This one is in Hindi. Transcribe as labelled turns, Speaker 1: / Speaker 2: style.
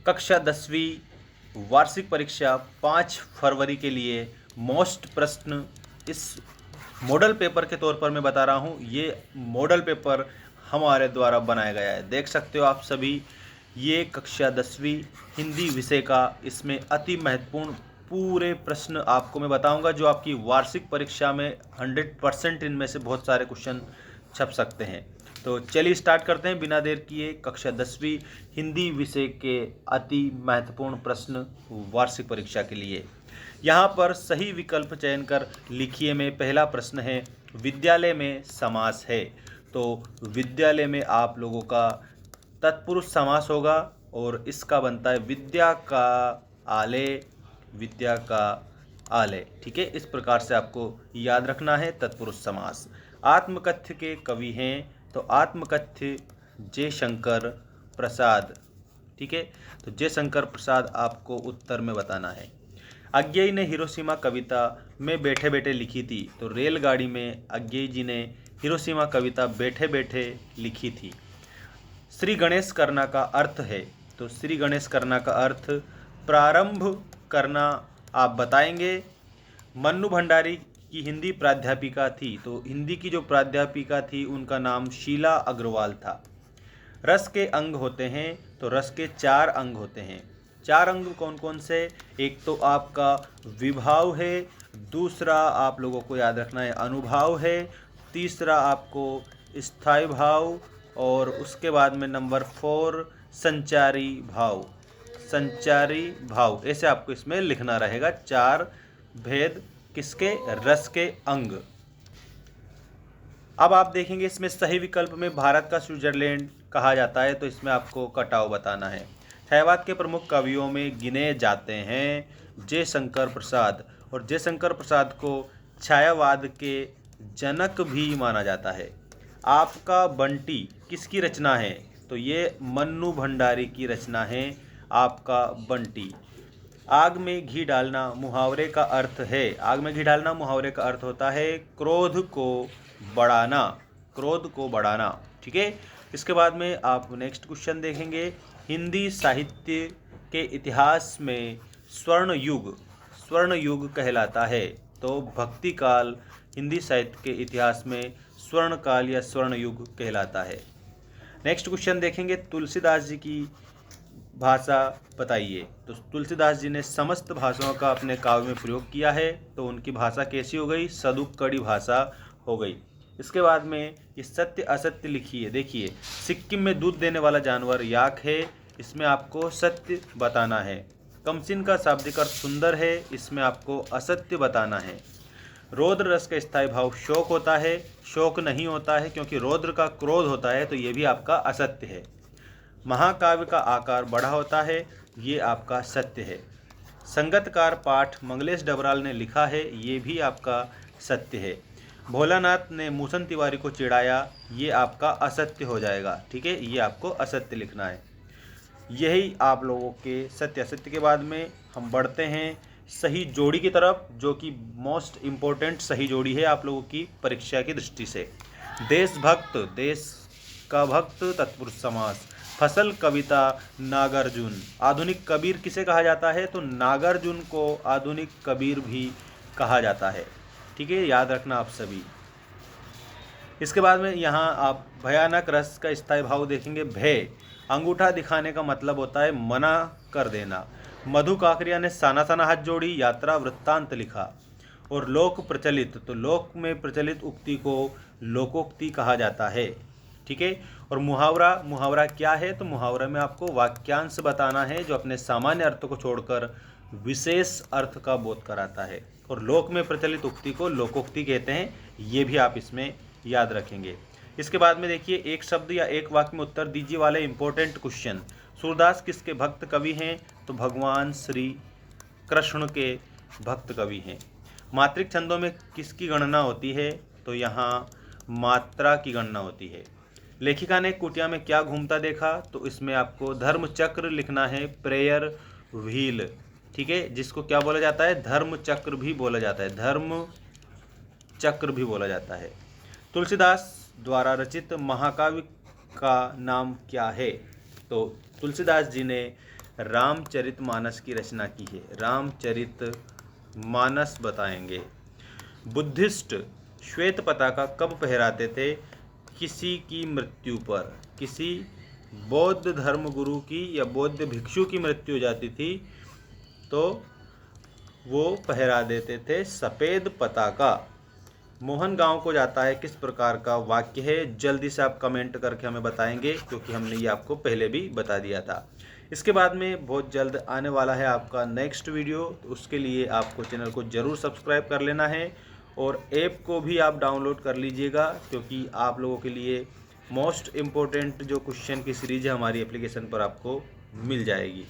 Speaker 1: कक्षा 10वीं वार्षिक परीक्षा 5 फरवरी के लिए मोस्ट प्रश्न इस मॉडल पेपर के तौर पर मैं बता रहा हूँ। ये मॉडल पेपर हमारे द्वारा बनाया गया है, देख सकते हो आप सभी। ये कक्षा 10वीं हिंदी विषय का इसमें अति महत्वपूर्ण पूरे प्रश्न आपको मैं बताऊंगा, जो आपकी वार्षिक परीक्षा में 100% इनमें से बहुत सारे क्वेश्चन छप सकते हैं। तो चलिए स्टार्ट करते हैं बिना देर किए। कक्षा 10वीं हिंदी विषय के अति महत्वपूर्ण प्रश्न वार्षिक परीक्षा के लिए। यहाँ पर सही विकल्प चयन कर लिखिए में पहला प्रश्न है, विद्यालय में समास है। तो विद्यालय में आप लोगों का तत्पुरुष समास होगा और इसका बनता है विद्या का आलय, विद्या का आलय। ठीक है, इस प्रकार से आपको याद रखना है तत्पुरुष समास। आत्मकथ्य के कवि हैं, तो आत्मकथ्य जयशंकर प्रसाद। ठीक है, तो जयशंकर प्रसाद आपको उत्तर में बताना है। अज्ञेय ने हिरोशिमा कविता में बैठे बैठे लिखी थी, तो रेलगाड़ी में अज्ञेय जी ने हिरोशिमा कविता बैठे बैठे लिखी थी। श्री गणेश करना का अर्थ है, तो श्री गणेश करना का अर्थ प्रारंभ करना आप बताएंगे। मन्नू भंडारी की हिंदी प्राध्यापिका थी, तो हिंदी की जो प्राध्यापिका थी उनका नाम शीला अग्रवाल था। रस के अंग होते हैं, तो रस के 4 अंग होते हैं। 4 अंग कौन कौन से? एक तो आपका विभाव है, दूसरा आप लोगों को याद रखना है अनुभाव है, तीसरा आपको स्थायी भाव, और उसके बाद में नंबर 4 संचारी भाव। संचारी भाव ऐसे आपको इसमें लिखना रहेगा। 4 भेद किसके? रस के अंग। अब आप देखेंगे इसमें सही विकल्प में भारत का स्विट्जरलैंड कहा जाता है, तो इसमें आपको कटाव बताना है। छायावाद के प्रमुख कवियों में गिने जाते हैं जयशंकर प्रसाद, और जयशंकर प्रसाद को छायावाद के जनक भी माना जाता है। आपका बंटी किसकी रचना है? तो ये मन्नू भंडारी की रचना है, आपका बंटी। आग में घी डालना मुहावरे का अर्थ है। आग में घी डालना मुहावरे का अर्थ होता है क्रोध को बढ़ाना, क्रोध को बढ़ाना। ठीक है, इसके बाद में आप नेक्स्ट क्वेश्चन देखेंगे। हिंदी साहित्य के इतिहास में स्वर्ण युग कहलाता है, तो भक्ति काल हिंदी साहित्य के इतिहास में स्वर्ण काल या स्वर्ण युग कहलाता है। नेक्स्ट क्वेश्चन देखेंगे, तुलसीदास जी की भाषा बताइए। तो तुलसीदास जी ने समस्त भाषाओं का अपने काव्य में प्रयोग किया है, तो उनकी भाषा कैसी हो गई? सदुक्कड़ी भाषा हो गई। इसके बाद में ये सत्य असत्य लिखिए। देखिए, सिक्किम में दूध देने वाला जानवर याक है, इसमें आपको सत्य बताना है। कमसिन का शाब्दिक अर्थ सुंदर है, इसमें आपको असत्य बताना है। रौद्र रस का स्थायी भाव शोक होता है, शोक नहीं होता है क्योंकि रौद्र का क्रोध होता है, तो ये भी आपका असत्य है। महाकाव्य का आकार बड़ा होता है, ये आपका सत्य है। संगतकार पाठ मंगलेश डबराल ने लिखा है, ये भी आपका सत्य है। भोलानाथ ने मूसन तिवारी को चिढ़ाया, ये आपका असत्य हो जाएगा। ठीक है, ये आपको असत्य लिखना है। यही आप लोगों के सत्य असत्य के बाद में हम बढ़ते हैं सही जोड़ी की तरफ, जो कि मोस्ट इम्पोर्टेंट सही जोड़ी है आप लोगों की परीक्षा की दृष्टि से। देशभक्त, देश का भक्त तत्पुरुष समास। फसल कविता नागार्जुन। आधुनिक कबीर किसे कहा जाता है? तो नागार्जुन को आधुनिक कबीर भी कहा जाता है। ठीक है, याद रखना आप सभी। इसके बाद में यहाँ आप भयानक रस का स्थायी भाव देखेंगे। भय, अंगूठा दिखाने का मतलब होता है मना कर देना। मधु काकरिया ने साना साना हाथ जोड़ी यात्रा वृत्तांत लिखा। और लोक प्रचलित, तो लोक में प्रचलित उक्ति को लोकोक्ति कहा जाता है। ठीक है, और मुहावरा, मुहावरा क्या है? तो मुहावरा में आपको वाक्यांश बताना है जो अपने सामान्य अर्थ को छोड़कर विशेष अर्थ का बोध कराता है। और लोक में प्रचलित उक्ति को लोकोक्ति कहते हैं, ये भी आप इसमें याद रखेंगे। इसके बाद में देखिए, एक शब्द या एक वाक्य में उत्तर दीजिए वाले इंपॉर्टेंट क्वेश्चन। सूरदास किसके भक्त कवि हैं? तो भगवान श्री कृष्ण के भक्त कवि हैं। मात्रिक छंदों में किसकी गणना होती है? तो यहाँ मात्रा की गणना होती है। लेखिका ने कुटिया में क्या घूमता देखा? तो इसमें आपको धर्म चक्र लिखना है, प्रेयर व्हील। ठीक है, जिसको क्या बोला जाता है? धर्म चक्र भी बोला जाता है, धर्म चक्र भी बोला जाता है। तुलसीदास द्वारा रचित महाकाव्य का नाम क्या है? तो तुलसीदास जी ने रामचरितमानस की रचना की है? रामचरितमानस बताएंगे। बुद्धिस्ट श्वेत पताका कब फहराते थे? किसी की मृत्यु पर। किसी बौद्ध धर्म गुरु की या बौद्ध भिक्षु की मृत्यु हो जाती थी तो वो फहरा देते थे सफ़ेद पताका। मोहन गांव को जाता है किस प्रकार का वाक्य है? जल्दी से आप कमेंट करके हमें बताएंगे, क्योंकि हमने ये आपको पहले भी बता दिया था। इसके बाद में बहुत जल्द आने वाला है आपका नेक्स्ट वीडियो, तो उसके लिए आपको चैनल को ज़रूर सब्सक्राइब कर लेना है और ऐप को भी आप डाउनलोड कर लीजिएगा, क्योंकि आप लोगों के लिए मोस्ट इम्पोर्टेंट जो क्वेश्चन की सीरीज़ है हमारी एप्लीकेशन पर आपको मिल जाएगी।